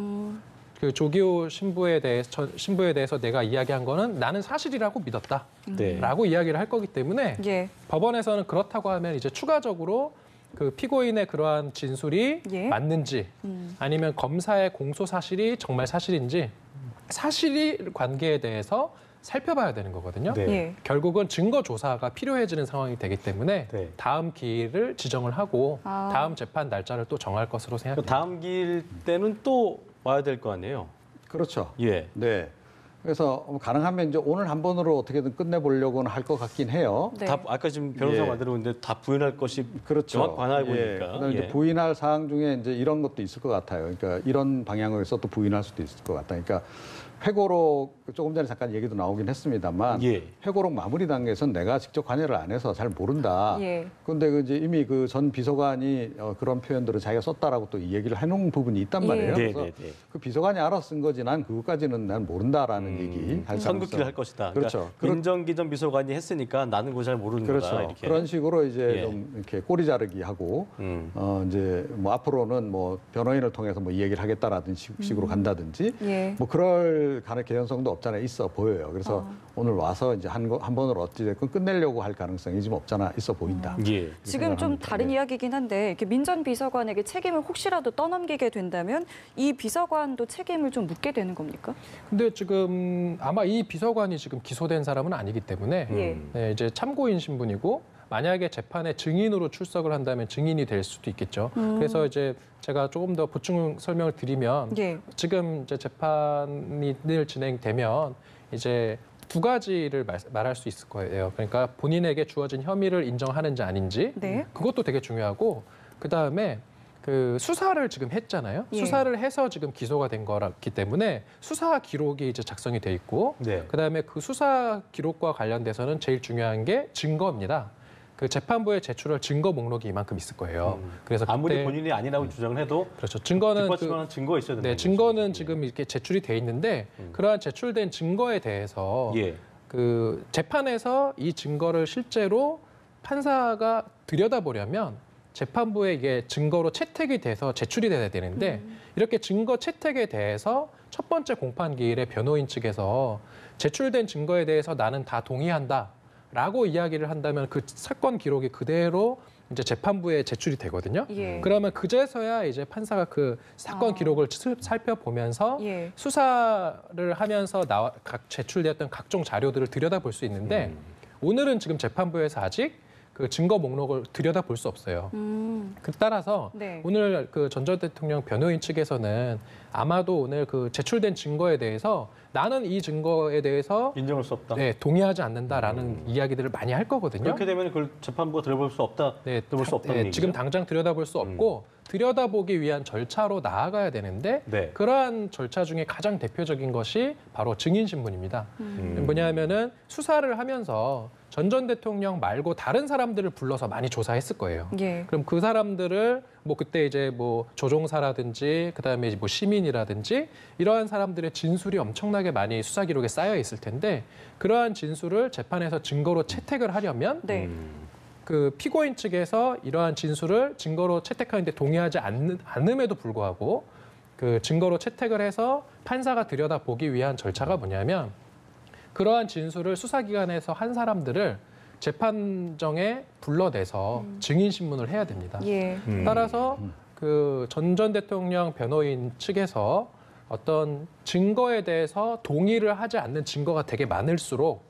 D: 그 조기호 신부에 대해서 내가 이야기한 거는 나는 사실이라고 믿었다라고
A: 네.
D: 이야기를 할 거기 때문에
B: 예.
D: 법원에서는 그렇다고 하면 이제 추가적으로 그 피고인의 그러한 진술이
B: 예.
D: 맞는지 아니면 검사의 공소 사실이 정말 사실인지 사실이 관계에 대해서 살펴봐야 되는 거거든요.
A: 네.
B: 예.
D: 결국은 증거 조사가 필요해지는 상황이 되기 때문에
A: 네.
D: 다음 기일을 지정을 하고
B: 아.
D: 다음 재판 날짜를 또 정할 것으로
A: 그
D: 생각합니다.
A: 다음 길 때는 또 와야 될 거 아니에요?
C: 그렇죠.
A: 예.
C: 네. 그래서 가능하면 이제 오늘 한 번으로 어떻게든 끝내보려고는 할 것 같긴 해요.
B: 네.
A: 다 아까 지금 변호사
C: 예.
A: 만들었는데 다 부인할 것이
C: 그렇죠.
A: 정확 관할 보니까.
C: 그다음에 이제 부인할 사항 중에 이제 이런 것도 있을 것 같아요. 그러니까 이런 방향으로 해서 또 부인할 수도 있을 것 같다. 그러니까 회고록 조금 전에 잠깐 얘기도 나오긴 했습니다만
A: 예.
C: 회고록 마무리 단계에서는 내가 직접 관여를 안 해서 잘 모른다.
B: 예.
C: 그런데 그 이제 이미 그 전 비서관이 그런 표현들을 자기가 썼다라고 또 이 얘기를 해놓은 부분이 있단
B: 예.
C: 말이에요.
A: 네,
C: 그래서
A: 네, 네.
C: 그 비서관이 알아 쓴 거지 난 그것까지는 난 모른다라는 얘기. 할
A: 선긋기를
C: 가능성.
A: 할 것이다.
C: 그렇죠.
A: 그러니까 민정기전 비서관이 했으니까 나는 그거 잘 모르는
C: 그렇죠.
A: 거다. 이렇게.
C: 그런 식으로 이제
A: 예.
C: 좀 이렇게 꼬리 자르기 하고 이제 뭐 앞으로는 뭐 변호인을 통해서 뭐 이 얘기를 하겠다라든지 식으로 간다든지
B: 예.
C: 뭐 그럴 개연성도 없잖아 있어 보여요. 그래서 오늘 와서 이제 한 번으로 어찌됐건 끝내려고 할 가능성이 좀 없잖아 있어 보인다.
A: 예.
B: 지금 좀
C: 생각합니다.
B: 다른
C: 네.
B: 이야기긴 한데 이렇게 민정 비서관에게 책임을 혹시라도 떠넘기게 된다면 이 비서관도 책임을 좀 묻게 되는 겁니까?
D: 근데 지금 아마 이 비서관이 지금 기소된 사람은 아니기 때문에
B: 예.
D: 네, 이제 참고인 신분이고 만약에 재판에 증인으로 출석을 한다면 증인이 될 수도 있겠죠. 그래서 이제 제가 조금 더 보충 설명을 드리면
B: 예.
D: 지금 이제 재판이 늘 진행되면 이제 두 가지를 말할 수 있을 거예요. 그러니까 본인에게 주어진 혐의를 인정하는지 아닌지
B: 네.
D: 그것도 되게 중요하고 그 다음에 그 수사를 지금 했잖아요.
B: 예.
D: 수사를 해서 지금 기소가 된 거기 때문에 수사 기록이 이제 작성이 돼 있고
A: 네.
D: 그다음에 그 수사 기록과 관련돼서는 제일 중요한 게 증거입니다. 그 재판부에 제출할 증거 목록이 이만큼 있을 거예요. 그래서
A: 아무리
D: 그때
A: 본인이 아니라고 주장을 해도
D: 그렇죠. 증거는
A: 뒷받침하는 증거가 있어야 된다.
D: 네, 증거는 지금 이렇게 제출이 돼 있는데 그러한 제출된 증거에 대해서
A: 예.
D: 그 재판에서 이 증거를 실제로 판사가 들여다보려면 재판부에 이게 증거로 채택이 돼서 제출이 돼야 되는데 이렇게 증거 채택에 대해서 첫 번째 공판 기일에 변호인 측에서 제출된 증거에 대해서 나는 다 동의한다라고 이야기를 한다면 그 사건 기록이 그대로 이제 재판부에 제출이 되거든요.
B: 예.
D: 그러면 그제서야 이제 판사가 그 사건
B: 아.
D: 기록을 살펴보면서
B: 예.
D: 수사를 하면서 제출되었던 각종 자료들을 들여다볼 수 있는데 오늘은 지금 재판부에서 아직 그 증거 목록을 들여다볼 수 없어요. 그 따라서
B: 네.
D: 오늘 그 전 전 대통령 변호인 측에서는 아마도 오늘 그 제출된 증거에 대해서 나는 이 증거에 대해서
A: 인정할 수 없다.
D: 네, 동의하지 않는다라는 이야기들을 많이 할 거거든요.
A: 그렇게 되면 그걸 재판부가 들어볼 수 없다.
D: 네,
A: 들어볼 수 없다는 얘기죠.
D: 지금 당장 들여다볼 수 없고 들여다보기 위한 절차로 나아가야 되는데
A: 네.
D: 그러한 절차 중에 가장 대표적인 것이 바로 증인 신문입니다. 뭐냐면은 수사를 하면서 전 대통령 말고 다른 사람들을 불러서 많이 조사했을 거예요.
B: 예.
D: 그럼 그 사람들을 뭐 그때 이제 뭐 조종사라든지 그다음에 뭐 시민이라든지 이러한 사람들의 진술이 엄청나게 많이 수사 기록에 쌓여 있을 텐데 그러한 진술을 재판에서 증거로 채택을 하려면
B: 네.
D: 그 피고인 측에서 이러한 진술을 증거로 채택하는데 동의하지 않음에도 불구하고 그 증거로 채택을 해서 판사가 들여다보기 위한 절차가 뭐냐면 그러한 진술을 수사기관에서 한 사람들을 재판정에 불러내서 증인 신문을 해야 됩니다.
B: 예.
D: 따라서 그 전 대통령 변호인 측에서 어떤 증거에 대해서 동의를 하지 않는 증거가 되게 많을수록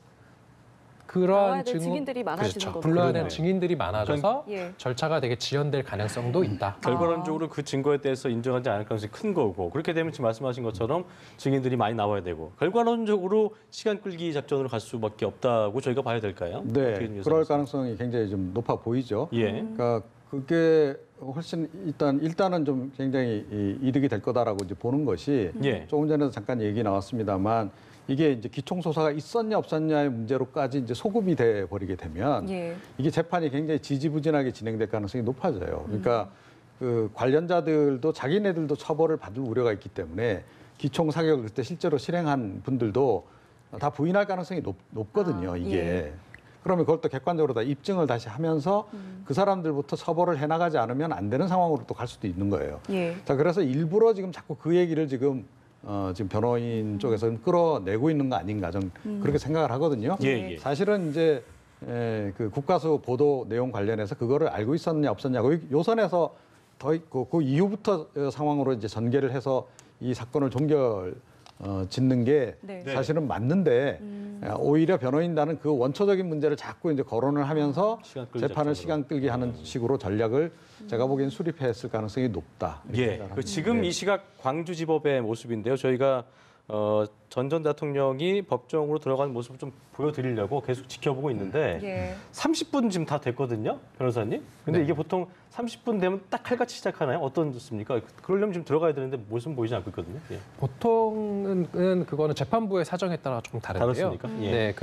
B: 나와야
D: 그러한
B: 될 증인들이 많아지는
D: 그렇죠.
B: 거군요.
D: 불러야 되는
A: 그러네요.
D: 증인들이 많아져서
B: 예.
D: 절차가 되게 지연될 가능성도 있다.
A: 결과론적으로 그 증거에 대해서 인정하지 않을 가능성이 큰 거고 그렇게 되면 지금 말씀하신 것처럼 증인들이 많이 나와야 되고 결과론적으로 시간 끌기 작전으로 갈 수밖에 없다고 저희가 봐야 될까요? 어떻게
C: 네,
A: 좀
C: 그럴
A: 예상하세요?
C: 가능성이 굉장히 좀 높아 보이죠.
A: 예.
C: 그러니까 그게 훨씬 일단은 좀 굉장히 이득이 될 거다라고 이제 보는 것이
A: 예.
C: 조금 전에도 잠깐 얘기 나왔습니다만 이게 이제 기총소사가 있었냐 없었냐의 문제로까지 이제 소급이 돼 버리게 되면
B: 예.
C: 이게 재판이 굉장히 지지부진하게 진행될 가능성이 높아져요. 그러니까 그 관련자들도 자기네들도 처벌을 받을 우려가 있기 때문에 기총 사격을 그때 실제로 실행한 분들도 다 부인할 가능성이 높거든요.
B: 아,
C: 이게.
B: 예.
C: 그러면 그걸 또 객관적으로 다 입증을 다시 하면서 그 사람들부터 처벌을 해나가지 않으면 안 되는 상황으로 또 갈 수도 있는 거예요.
B: 예.
C: 자, 그래서 일부러 지금 자꾸 그 얘기를 지금 지금 변호인 쪽에서는 끌어내고 있는 거 아닌가 저는 그렇게 생각을 하거든요.
A: 예, 예.
C: 사실은 이제 그 국가수 보도 내용 관련해서 그거를 알고 있었느냐 없었냐 요선에서 더 있고 그 이후부터 상황으로 이제 전개를 해서 이 사건을 짓는 게
B: 네.
C: 사실은 맞는데 오히려 변호인단은 그 원초적인 문제를 자꾸 이제 거론을 하면서
A: 시간 끌기
C: 재판을
A: 작전으로.
C: 시간 끌게 하는 식으로 전략을 제가 보기엔 수립했을 가능성이 높다. 이렇게
A: 예,
C: 생각을
A: 그
C: 합니다.
A: 지금
C: 네.
A: 이 시각 광주지법의 모습인데요. 저희가 전 대통령이 법정으로 들어간 모습을 좀 보여드리려고 계속 지켜보고 있는데
B: 예.
A: 30분 지금 다 됐거든요, 변호사님. 근데 이게 보통 30분 되면 딱 칼같이 시작하나요? 어떻습니까? 그러려면 지금 들어가야 되는데 모습은 보이지 않고 있거든요. 예.
D: 보통은 그거는 재판부의 사정에 따라 조금 다른데요.
A: 다릅니까? 예.
D: 네,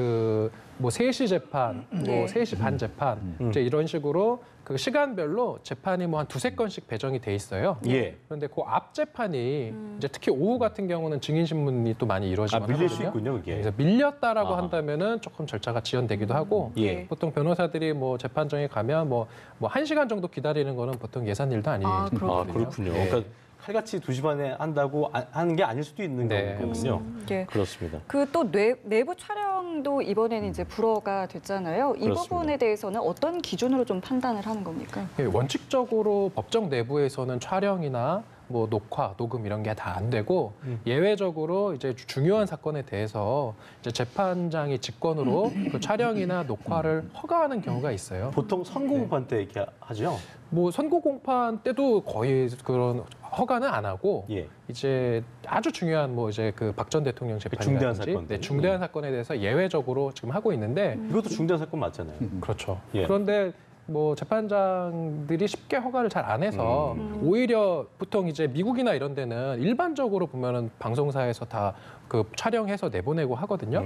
D: 뭐 3시 재판, 뭐
B: 네.
D: 3시 반 재판, 이제 이런 식으로 그 시간별로 재판이 뭐 한 두세 건씩 배정이 돼 있어요.
A: 예.
D: 그런데 그 앞 재판이 이제 특히 오후 같은 경우는 증인 신문이 또 많이 이루어지곤
A: 밀릴 수
D: 하거든요.
A: 있군요, 그게.
D: 그래서 밀렸다라고
A: 아하.
D: 한다면은 조금 절차가 지연되기도 하고
A: 예.
D: 보통 변호사들이 뭐 재판정에 가면 뭐 1시간 정도 기다리는 거는 보통 예산 일도 아니에요.
B: 아, 그렇군요.
A: 아, 그렇군요.
D: 네.
A: 그러니까 칼같이 2시 반에 한다고 하는 게 아닐 수도 있는
D: 네.
A: 거군요.
B: 예.
A: 그렇습니다.
B: 그 또 내부 촬영도 이번에는 이제 불허가 됐잖아요. 이
A: 그렇습니다.
B: 부분에 대해서는 어떤 기준으로 좀 판단을 하는 겁니까?
D: 예, 원칙적으로 법정 내부에서는 촬영이나 뭐 녹화, 녹음 이런 게 다 안 되고 예외적으로 이제 중요한 사건에 대해서 이제 재판장이 직권으로 그 촬영이나 녹화를 허가하는 경우가 있어요.
A: 보통 선고공판 때 이렇게 하죠.
D: 뭐 선고 공판 때도 거의 그런 허가는 안 하고
A: 예.
D: 이제 아주 중요한 뭐 이제 그 박 전 대통령
A: 중대한
D: 재판이라든지
A: 사건들.
D: 네, 중대한 사건에 대해서 예외적으로 지금 하고 있는데
A: 이것도 중대한 사건 맞잖아요.
D: 그렇죠.
A: 예.
D: 그런데 뭐 재판장들이 쉽게 허가를 잘 안 해서 오히려 보통 이제 미국이나 이런 데는 일반적으로 보면은 방송사에서 다 그 촬영해서 내보내고 하거든요.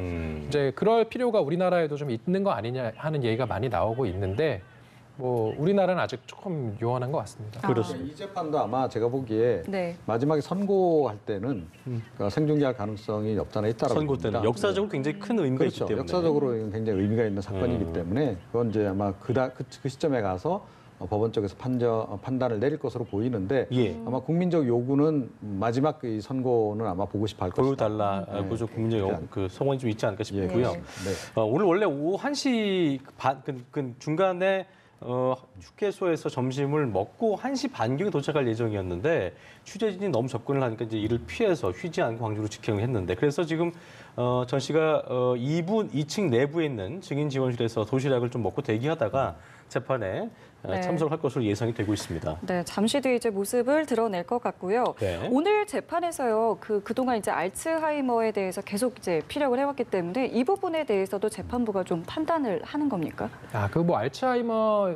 D: 이제 그럴 필요가 우리나라에도 좀 있는 거 아니냐 하는 얘기가 많이 나오고 있는데 뭐 우리나라는 아직 조금 요원한 것 같습니다.
A: 그렇습니다.
C: 이 재판도 아마 제가 보기에
B: 네.
C: 마지막에 선고할 때는 그러니까 생중계할 가능성이 없잖아 있다라고
A: 선고
C: 봅니다.
A: 때는 역사적으로 굉장히 큰 의미가 있기
C: 그렇죠.
A: 때문에.
C: 역사적으로 이건 굉장히 의미가 있는 사건이기 때문에 그건 이제 아마 그 시점에 가서 법원 쪽에서 판단을 내릴 것으로 보이는데
A: 예.
C: 아마 국민적 요구는 마지막 이 선고는 아마 보고 싶어 할 것이다.
A: 보여달라고 좀 국민적 그 소원이 좀 있지 않을까
C: 예,
A: 싶고요.
B: 네.
C: 네.
A: 오늘 원래 오후 1시 반, 중간에 휴게소에서 점심을 먹고 1시 반경에 도착할 예정이었는데 취재진이 너무 접근을 하니까 이제 이를 피해서 쉬지 않고 광주로 직행을 했는데 그래서 지금 전 씨가 2층 내부에 있는 증인 지원실에서 도시락을 좀 먹고 대기하다가 재판에
B: 네.
A: 참석할 것으로 예상이 되고 있습니다.
B: 네, 잠시 뒤에 이제 모습을 드러낼 것 같고요.
A: 네.
B: 오늘 재판에서요, 그동안 이제 알츠하이머에 대해서 계속 이제 피력을 해왔기 때문에 이 부분에 대해서도 재판부가 좀 판단을 하는 겁니까?
D: 그 뭐 알츠하이머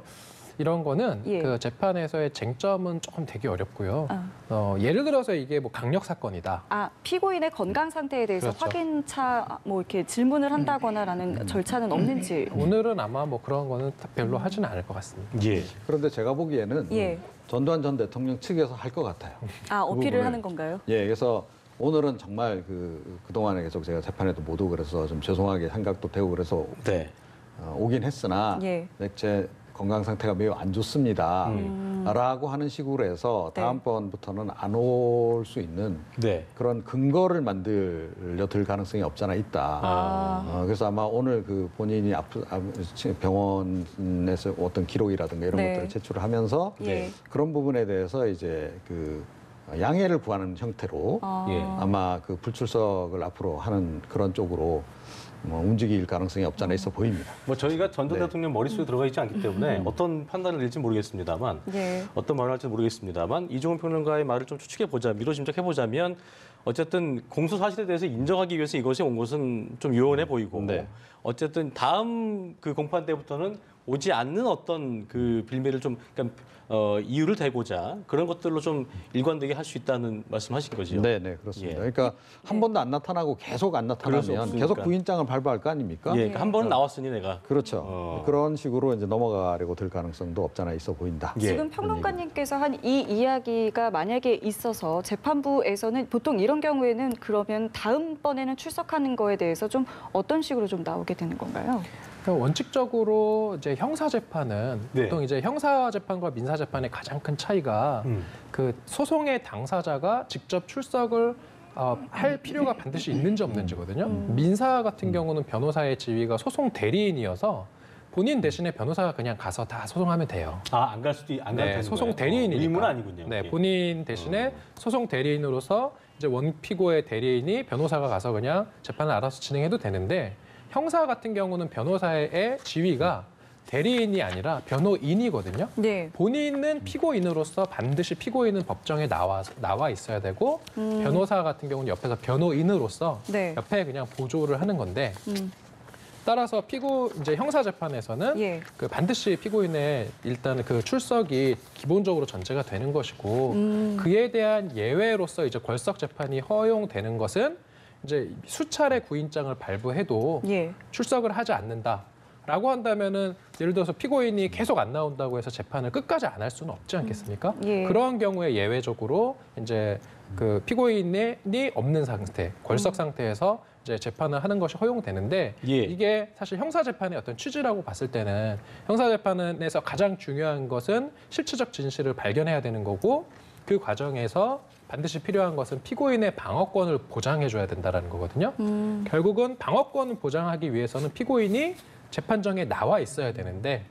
D: 이런 거는
B: 예.
D: 그 재판에서의 쟁점은 조금 되게 어렵고요.
B: 아.
D: 예를 들어서 이게 뭐 강력 사건이다.
B: 피고인의 건강 상태에 대해서
D: 그렇죠.
B: 확인차 뭐 이렇게 질문을 한다거나라는 절차는 없는지.
D: 오늘은 아마 뭐 그런 거는 별로 하지는 않을 것 같습니다.
A: 예.
C: 그런데 제가 보기에는
B: 예.
C: 전두환 전 대통령 측에서 할 것 같아요.
B: 어필을
C: 부분을.
B: 하는 건가요?
C: 예, 그래서 오늘은 정말 그동안에 계속 제가 재판에도 못 오고 그래서 좀 죄송하게 생각도 되고 그래서
A: 네.
C: 오긴 했으나
B: 예.
C: 제 건강 상태가 매우 안 좋습니다. 라고 하는 식으로 해서
B: 네.
C: 다음번부터는 안 올 수 있는
A: 네.
C: 그런 근거를 만들려 들 가능성이 없잖아 있다. 그래서 아마 오늘 그 본인이 병원에서 어떤 기록이라든가 이런
B: 네.
C: 것들을 제출을 하면서
B: 예.
C: 그런 부분에 대해서 이제 그 양해를 구하는 형태로
A: 예.
C: 아마 그 불출석을 앞으로 하는 그런 쪽으로 움직일 가능성이 없잖아 있어 보입니다.
A: 뭐 저희가 전
C: 네.
A: 대통령 머릿속에 들어가 있지 않기 때문에 어떤 판단을 낼지 모르겠습니다만
B: 예.
A: 어떤 말을 할지 모르겠습니다만 이종훈 평론가의 말을 좀 추측해 보자, 미로짐작해 보자면 어쨌든 공소 사실에 대해서 인정하기 위해서 이것이 온 것은 좀 요원해 보이고
C: 네.
A: 어쨌든 다음 그 공판 때부터는 오지 않는 어떤 그 빌미를 좀 그러니까 이유를 대고자 그런 것들로 좀 일관되게 할 수 있다는 말씀하신 거죠.
C: 네, 네, 그렇습니다.
A: 예.
C: 그러니까 한 번도 안 나타나고 계속 안
A: 그럴 수
C: 나타나면
A: 없으니까.
C: 계속 부인장을 발부할 거 아닙니까?
A: 예, 그러니까 한 번은 나왔으니 내가
C: 그렇죠. 그런 식으로 이제 넘어가려고 들 가능성도 없잖아 있어 보인다.
A: 예.
B: 지금 평론가님께서 한 이 이야기가 만약에 있어서 재판부에서는 보통 이런 경우에는 그러면 다음번에는 출석하는 거에 대해서 좀 어떤 식으로 좀 나오게 되는 건가요?
D: 그러니까 원칙적으로 이제 형사 재판은
A: 네.
D: 보통 이제 형사 재판과 민사 재판의 가장 큰 차이가 그 소송의 당사자가 직접 출석을 할 필요가 반드시 있는지 없는지거든요. 민사 같은 경우는 변호사의 지위가 소송 대리인이어서 본인 대신에 변호사가 그냥 가서 다 소송하면 돼요.
A: 안 갈 수도 안 가도 되는
D: 소송
A: 거예요?
D: 대리인이니까.
A: 의무는 아니군요.
D: 네,
A: 예.
D: 본인 대신에 소송 대리인으로서 이제 원피고의 대리인이 변호사가 가서 그냥 재판을 알아서 진행해도 되는데 형사 같은 경우는 변호사의 지위가 대리인이 아니라 변호인이거든요.
B: 네.
D: 본인은 피고인으로서 반드시 피고인은 법정에 나와 있어야 되고 변호사 같은 경우는 옆에서 변호인으로서
B: 네.
D: 옆에 그냥 보조를 하는 건데 따라서 이제 형사 재판에서는
B: 예.
D: 그 반드시 피고인의 일단 그 출석이 기본적으로 전제가 되는 것이고 그에 대한 예외로서 이제 궐석 재판이 허용되는 것은 이제 수차례 구인장을 발부해도
B: 예.
D: 출석을 하지 않는다라고 한다면은 예를 들어서 피고인이 계속 안 나온다고 해서 재판을 끝까지 안 할 수는 없지 않겠습니까?
B: 예.
D: 그러한 경우에 예외적으로 이제 그 피고인이 없는 상태, 궐석 상태에서 이제 재판을 하는 것이 허용되는데
A: 예.
D: 이게 사실 형사 재판의 어떤 취지라고 봤을 때는 형사 재판에서 가장 중요한 것은 실체적 진실을 발견해야 되는 거고 그 과정에서 반드시 필요한 것은 피고인의 방어권을 보장해줘야 된다는 거거든요. 결국은 방어권을 보장하기 위해서는 피고인이 재판정에 나와 있어야 되는데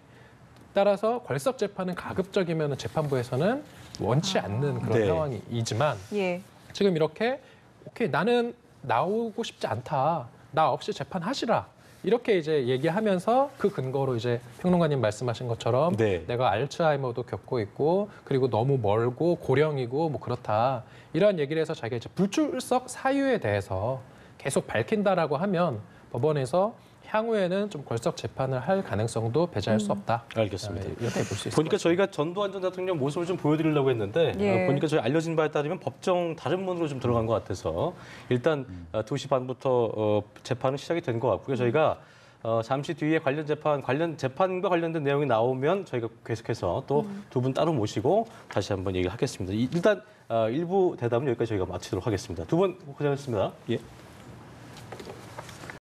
D: 따라서 궐석 재판은 가급적이면 재판부에서는 원치 않는 그런
A: 네.
D: 상황이지만
B: 예.
D: 지금 이렇게 오케이 나는 나오고 싶지 않다. 나 없이 재판하시라. 이렇게 이제 얘기하면서 그 근거로 이제 평론가님 말씀하신 것처럼
A: 네.
D: 내가 알츠하이머도 겪고 있고 그리고 너무 멀고 고령이고 뭐 그렇다. 이런 얘기를 해서 자기가 이제 불출석 사유에 대해서 계속 밝힌다라고 하면 법원에서 향후에는 좀 궐석 재판을 할 가능성도 배제할 수 없다.
A: 알겠습니다.
D: 이렇게 볼 수 있습니다.
A: 보니까 저희가 전두환 전 대통령 모습을 좀 보여드리려고 했는데
B: 예.
A: 보니까 저희 알려진 바에 따르면 법정 다른 문으로 좀 들어간 것 같아서 일단 2시 반부터 재판은 시작이 된 것 같고요. 저희가 잠시 뒤에 재판과 관련된 내용이 나오면 저희가 계속해서 또 두 분 따로 모시고 다시 한번 얘기를 하겠습니다. 일단 일부 대담은 여기까지 저희가 마치도록 하겠습니다. 두 분 고생하셨습니다. 예.